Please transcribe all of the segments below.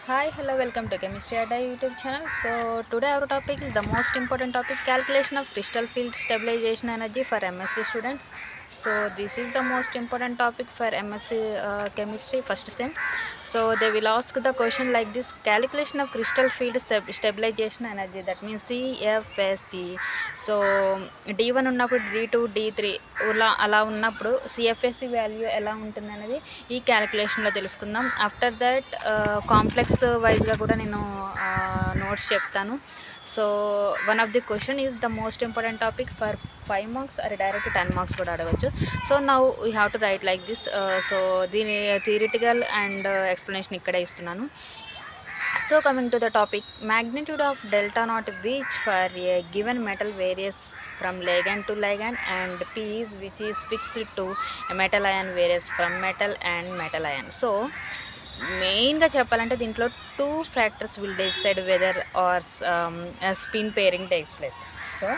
Hi, hello, welcome to Chemistry Adda YouTube channel. So today our topic is the most important topic, calculation of crystal field stabilization energy for MSc students. So this is the most important topic for MSc chemistry first sem. So they will ask the question like this: calculation of crystal field stabilization energy, that means CFSE. So D1 ఉన్నప్పుడు D2 D3 అలా ఉన్నప్పుడు CFSE value ఎలా ఉంటుంది అనేది ఈ క్యాలిక్యులేషన్లో తెలుసుకుందాం. After that complex వైజ్గా కూడా నేను నోట్స్ చెప్తాను. So one of the question is the most important topic for 5 marks or direct 10 marks కూడా అడగచ్చు. So now we have to write like this. So దీని థియరిటికల్ అండ్ ఎక్స్ప్లెనేషన్ ఇక్కడే ఇస్తున్నాను. So coming to the topic, magnitude of delta naught which for a given metal varies from ligand to ligand, and P is which is fixed to a metal ion varies from metal and metal ion. So మెయిన్గా చెప్పాలంటే దీంట్లో 2 factors will decide whether or a spin pairing takes place. So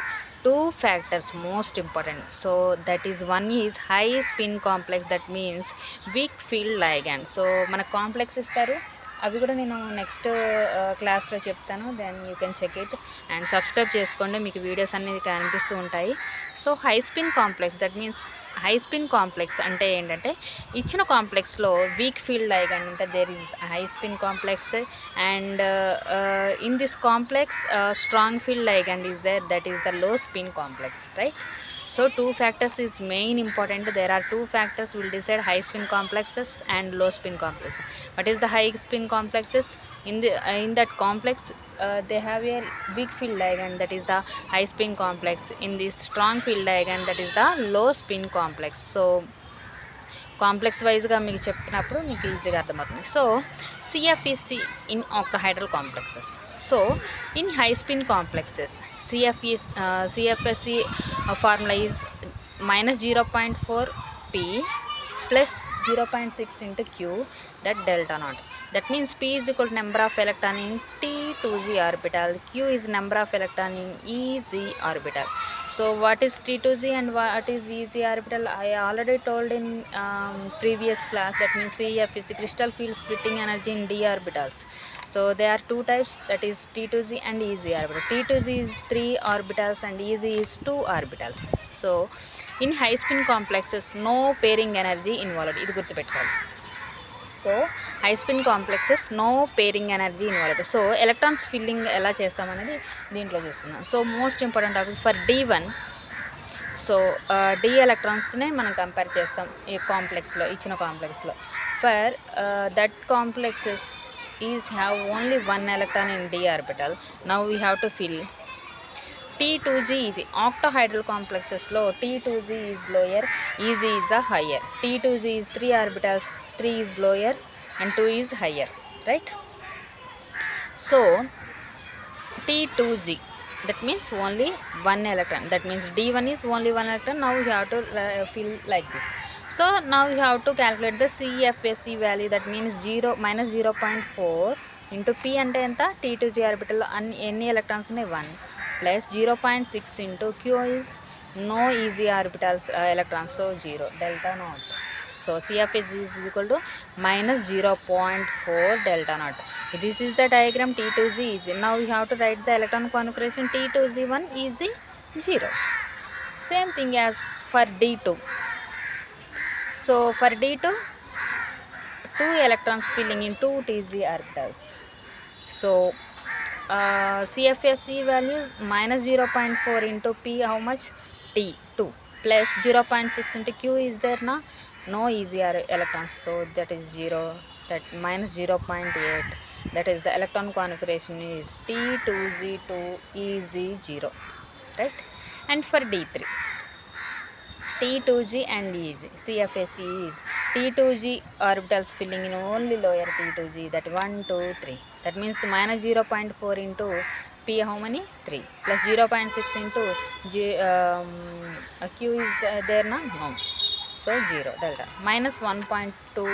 2 factors most important. So that is, one is high spin complex, that means weak field ligand. So మన complex ఇస్తారు, అవి కూడా నేను next క్లాస్లో చెప్తాను. Then you can check it and subscribe చేసుకోండి, మీకు videos అనేది కనిపిస్తూ ఉంటాయి. So high spin complex, that means high spin complex అంటే ఏంటంటే ఇచ్చిన కాంప్లెక్స్లో వీక్ ఫీల్డ్ లైగండ్ అంటే there is high spin complex, and in this complex strong field ligand is there, that is the low spin complex, right? So 2 factors is main important. There are 2 factors will decide high spin complexes and low spin complexes. What is the high spin complexes? In that complex they have a weak field ligand, that is the high spin complex. In this strong field ligand, that is the low spin complex. So complex వైజ్గా మీకు చెప్పినప్పుడు మీకు ఈజీగా అర్థమవుతుంది. So CFEC in octahedral complexes. So in high spin complexes CFSE formula is -0.4 P plus 0.6 into Q, that delta naught. That means P is equal to number of electron in T2G orbital, Q is number of electron in EZ orbital. So what is T2G and what is EZ orbital? I already told in previous class. That means CF is crystal field splitting energy in d orbitals. So there are 2 types, that is T2G and EZ orbital. T2G is 3 orbitals and EZ is 2 orbitals. So in high spin complexes no pairing energy involved, ఇది గుర్తుపెట్టుకోవాలి. So high spin complexes no pairing energy involved. So electrons filling ఎలా చేస్తామనేది దీంట్లో చూసుకుందాం. So most important topic for D1. So d ఎలక్ట్రాన్స్నే మనం compare చేస్తాం ఈ కాంప్లెక్స్లో, ఇచ్చిన కాంప్లెక్స్లో. For that complexes is have only 1 electron in d orbital. Now we have to fill T2G is octahedral complexes low, T2G is lower, EZ is the higher. T2G is 3 orbitals, 3 is lower and 2 is higher, right? So T2G, that means only 1 electron, that means D1 is only 1 electron. Now we have to fill like this. So now we have to calculate the CFSE value, that means -0.4 into P అంటే ఎంత, T2G orbital ఎన్ని electrons ఉన్నాయి 1, plus 0.6 into Q is no EZ orbitals electrons, so 0, delta naught. So CFSE is equal to -0.4 delta naught. This is the diagram. T2G is, now we have to write the electron configuration. T2G1 is 0. Same thing as for D2. So for D2, 2 electrons filling in 2 TZ orbitals. So CFSE value -0.4 into P, how much, T2, plus 0.6 into Q is there na, no easier electrons, so that is 0, that -0.8, that is the electron configuration is T2G2 is 0, right? And for D3, T2G and EG, CFSE is T2G orbitals filling in only lower T2G, that 1, 2, 3. That means -0.4 into P, how many, 3, plus 0.6 into Q is there na, no, so 0, delta, -1.2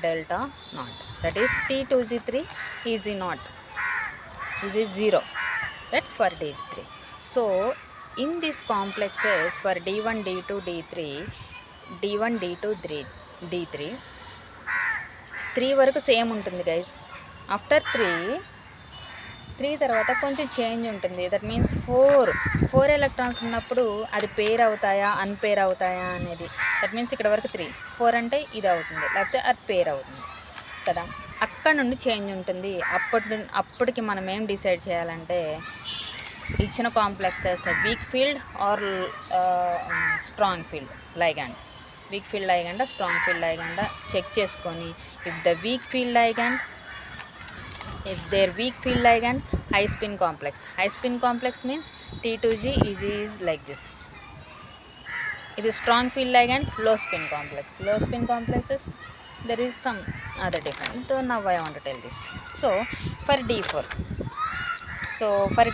delta naught, that is T2G3 is not, this is 0, that for D3. So in these complexes for D1, D2, D3, D1, D2, D3 3 వరకు same ఉంటుంది guys. After three తర్వాత కొంచెం change ఉంటుంది. That means four electrons ఉన్నప్పుడు అది పేర్ అవుతాయా unpaired అవుతాయా అనేది. దట్ మీన్స్ ఇక్కడ వరకు 4 అంటే ఇది అవుతుంది, లేకపోతే అది పేర్ అవుతుంది కదా. అక్కడ నుండి చేంజ్ ఉంటుంది. అప్పటికి మనం ఏం డిసైడ్ చేయాలంటే ఇచ్చిన complexes weak field or strong field ligand. Weak field ligand strong field ligand check చేసుకొని, if the weak field ligand, if their weak field ligand high spin complex means T2G is like this. It is strong field ligand low spin complexes there is some other difference. So now I want to tell this. So for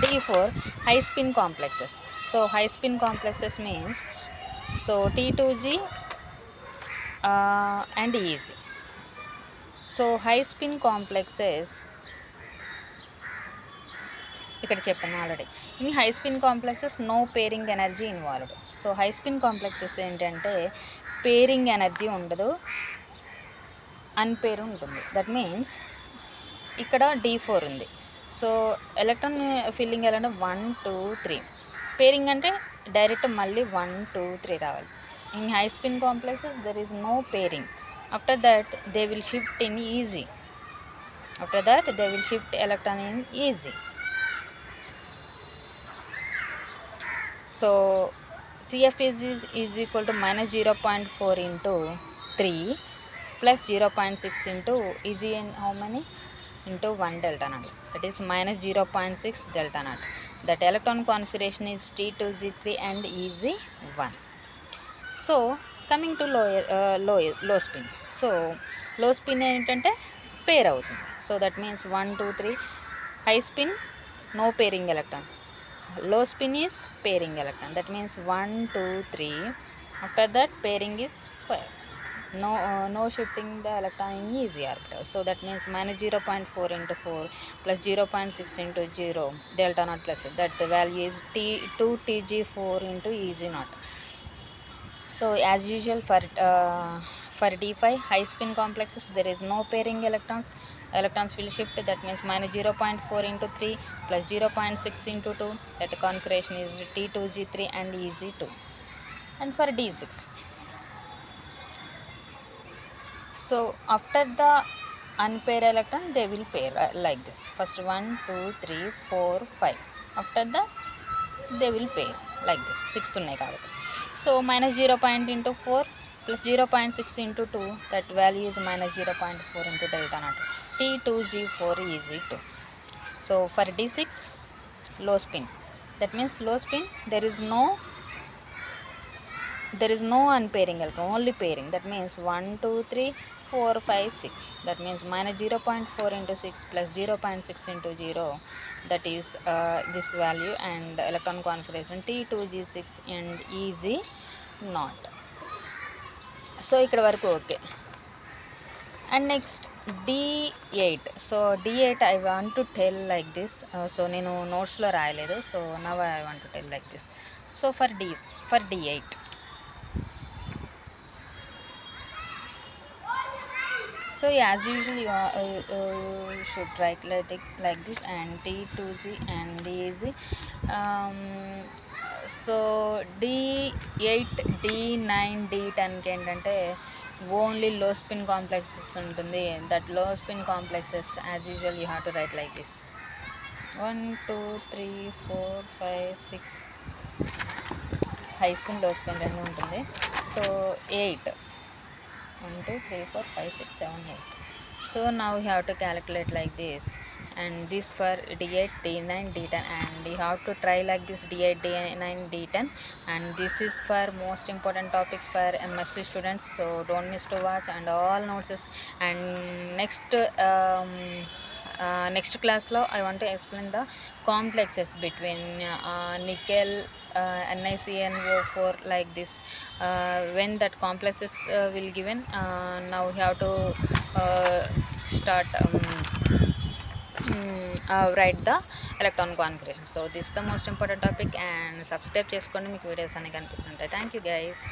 D4, high spin complexes, so high spin complexes means so T2G and EZ. So high spin complexes ఇక్కడ చెప్పాను ఆల్రెడీ. In high spin complexes no pairing energy involved. So high spin complexes ఏంటంటే pairing energy ఉండదు, unpair ఉంటుంది. That means ఇక్కడ D4 ఉంది. So electron filling ఎలా అంటే 1 2 3, పేరింగ్ అంటే డైరెక్ట్ మళ్ళీ 1 2 3 రావాలి. In high spin complexes there is no pairing. After that they will shift in e g. Electron in e g. So CFSE is equal to minus 0.4 into 3 plus 0.6 into EZ in how many? Into 1 delta naught. That is minus 0.6 delta naught. That electron configuration is T2G3 and EZ1. So coming to low spin. So low spin ఏంటంటే పేర్ అవుతుంది. So that means 1 2 3 high spin no pairing electrons. Low spin is pairing electron. That means 1 2 3. After that pairing is 5. No shifting the electron in easy orbital. So that means minus 0.4 into 4 plus 0.6 into 0 delta naught plus it. That the value is 2 Tg4 into EZ naught. So as usual for D5 high spin complexes there is no pairing electrons will shift. That means minus 0.4 into 3 plus 0.6 into 2. That configuration is T2G3 and EZ2. And for D6, so after the unpair electron they will pair like this. First 1 2 3 4 5. After that they will pair like this. 6 ఉన్నాయి కాబట్టి. So minus 0 into 4 plus 0.6 into 2. That value is minus 0.4 into delta naught. T2G4 EZ2. So for D6 low spin. That means low spin there is no unpairing electron, only pairing. That means 1 2 3 4 5 6. That means minus 0.4 into 6 plus 0.6 into 0. That is this value and electron configuration T2G6 and EZ0. So ఇక్కడ వరకు okay. And next D8. So D8 I want to tell like this. So నేను నోట్స్లో రాయలేదు. So now I want to tell like this. So for D8. So as usual you should write like this and T2G and DZ. So D8 D9 D10కి ఏంటంటే only లో spin complexes ఉంటుంది. That లో spin complexes as usual you have to write like this 1 2 3 4 5 6. High spin లో spin రెండు ఉంటుంది. So 8 1 2 3 4 5 6 7 8. So now you have to calculate like this, and this for D8 D9 D10, and you have to try like this D8 D9 D10, and this is for most important topic for MSc students. So don't miss to watch and all notes. And next class lo I want to explain the complexes between nickel NiCnO4 like this. When that complexes will given, now you have to start write the electron configuration. So this is the most important topic, and subscribe చేసుకోండి మీకు videos అన్ని కనిపిస్తుంటాయి. Thank you guys.